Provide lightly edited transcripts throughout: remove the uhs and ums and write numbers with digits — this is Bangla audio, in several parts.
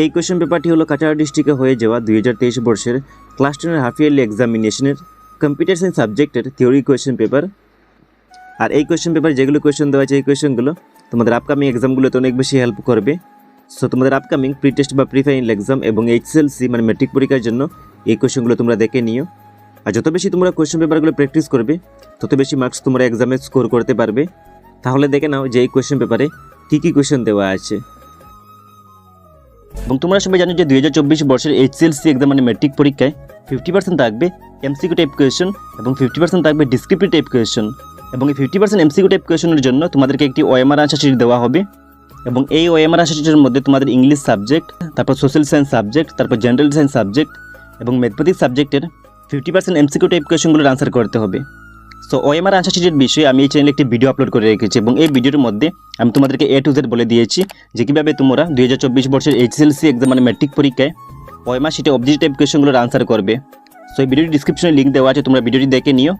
এই কোয়েশ্চেন পেপারটি হলো কাচার ডিস্ট্রিক্টে হয়ে যাওয়া 2023 বর্ষের ক্লাস 10 হাফ ইয়ারলি এক্সামিনেশনের কম্পিউটার সায়েন্স সাবজেক্টের থিওরি কোয়েশ্চেন পেপার। আর এই কোয়েশ্চেন পেপার যেগুলো কোয়েশ্চেন দেওয়া আছে এই কোয়েশ্চেনগুলো তোমাদের আপকামিং এক্সামগুলোতে অনেক বেশি হেল্প করবে। সো তোমাদের আপকামিং প্রি টেস্ট বা প্রি ফাইনাল এক্সাম এবং এইচএসএলসি মানে মেট্রিক পরীক্ষার জন্য এই কোয়েশ্চেনগুলো তোমরা দেখে নিও। আর যত বেশি তোমরা কোয়েশ্চেন পেপারগুলো প্র্যাকটিস করবে তত বেশি মার্কস তোমরা এক্সামে স্কোর করতে পারবে। তাহলে দেখে নাও যে এই কোয়েশ্চেন পেপারে কী কী কোয়েশ্চেন দেওয়া আছে। এবং তোমরা সবাই জানো যে 2024 বর্ষের এইচএসএলসি এক্সাম মানে মেট্রিক পরীক্ষায় 50% থাকবে এমসিকিউ টাইপ কোয়েশ্চেন এবং 50% থাকবে ডিসক্রিপটিভ টাইপ কোয়েশ্চেন। এবং এই 50% এমসিকিউ টাইপ কোয়েশ্চেনের জন্য তোমাদেরকে একটি ওএমআর আনসার শিট দেওয়া হবে। এবং এই ওএমআর আনসার শিটের মধ্যে তোমাদের ইংলিশ সাবজেক্ট, তারপর সোশ্যাল সায়েন্স সাবজেক্ট, তারপর জেনারেল সায়েন্স সাবজেক্ট এবং ম্যাথমেটিক্স সাবজেক্টের 50% এমসিকিউ টাইপ কোয়েশ্চেনগুলোর আনসার করতে হবে। সো ওএমআর আনসার শিটের বিষয়ে আমি এই চ্যানেলে একটি ভিডিও আপলোড করে রেখেছি এবং এই ভিডিওর মধ্যে আমি তোমাদেরকে A to Z বলে দিয়েছি যে কীভাবে তোমরা 2024 বর্ষের এইচএসএলসি এক্সাম মানে মেট্রিক পরীক্ষায় ওএমআর শিটে অবজেক্টিভ টাইপ কোয়েশ্চেনগুলোর আনসার করবে। সো এই ভিডিওর ডিসক্রিপশনে লিঙ্ক দেওয়া আছে, তোমরা ভিডিওটি দেখে নিও।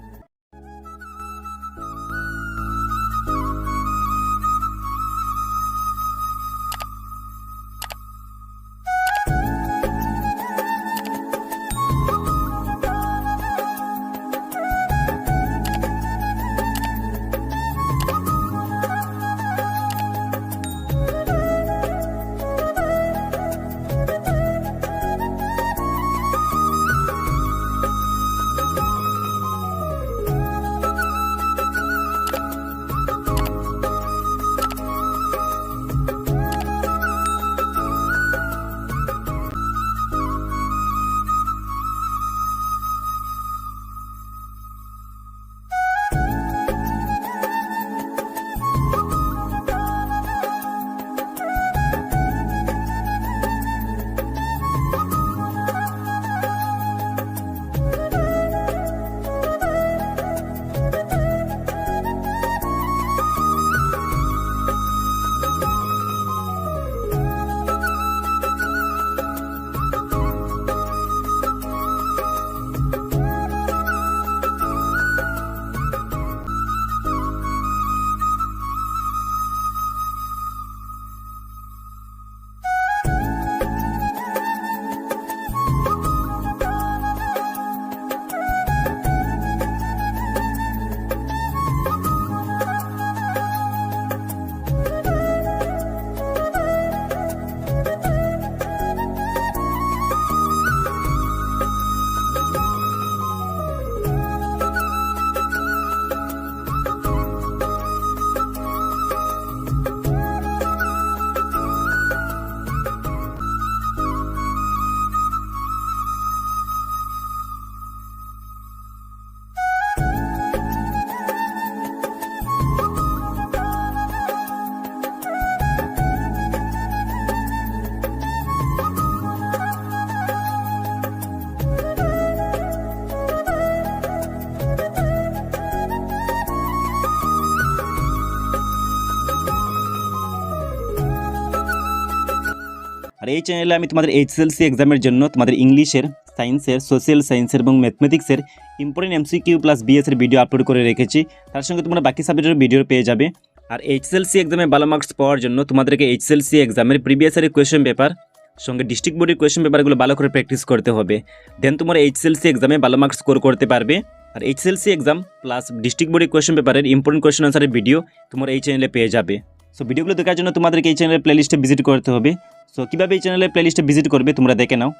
আর এই চ্যানেলে আমি তোমাদের এইচএসএলসি এক্সামের জন্য তোমাদের ইংলিশের, সায়েন্সের, সোশ্যাল সায়েন্সের এবং ম্যাথমেটিক্সের ইম্পর্টেন্ট এমসিকিউ প্লাস বিএসের ভিডিও আপলোড করে রেখেছি। তার সঙ্গে তোমরা বাকি সাবজেক্টের ভিডিও পেয়ে যাবে। আর এইচএসএলসি এক্সামে ভালো মার্কস পাওয়ার জন্য তোমাদেরকে এইচএসএলসি এক্সামের প্রিভিয়াস ইয়ারের কোয়েশ্চেন পেপার সঙ্গে ডিস্ট্রিক্ট বোর্ডের কোয়েশ্চেন পেপারগুলো ভালো করে প্র্যাকটিস করতে হবে। দেন তোমরা এইচএসএলসি এক্সামে ভালো মার্কস স্কোর করতে পারবে। আর এইচএসএলসি এক্সাম প্লাস ডিস্ট্রিক্ট বোর্ডের কোয়েশ্চেন পেপারের ইম্পর্টেন্ট কোয়েশ্চেন আনসারের ভিডিও তোমরা এই চ্যানেলে পেয়ে যাবে। সো ভিডিওগুলো দেখার জন্য তোমাদেরকে এই চ্যানেলের প্লেলিস্টে ভিজিট করতে হবে। সো কীভাবে এই চ্যানেলের প্লেলিস্টে ভিজিট করবে তোমরা দেখে নাও।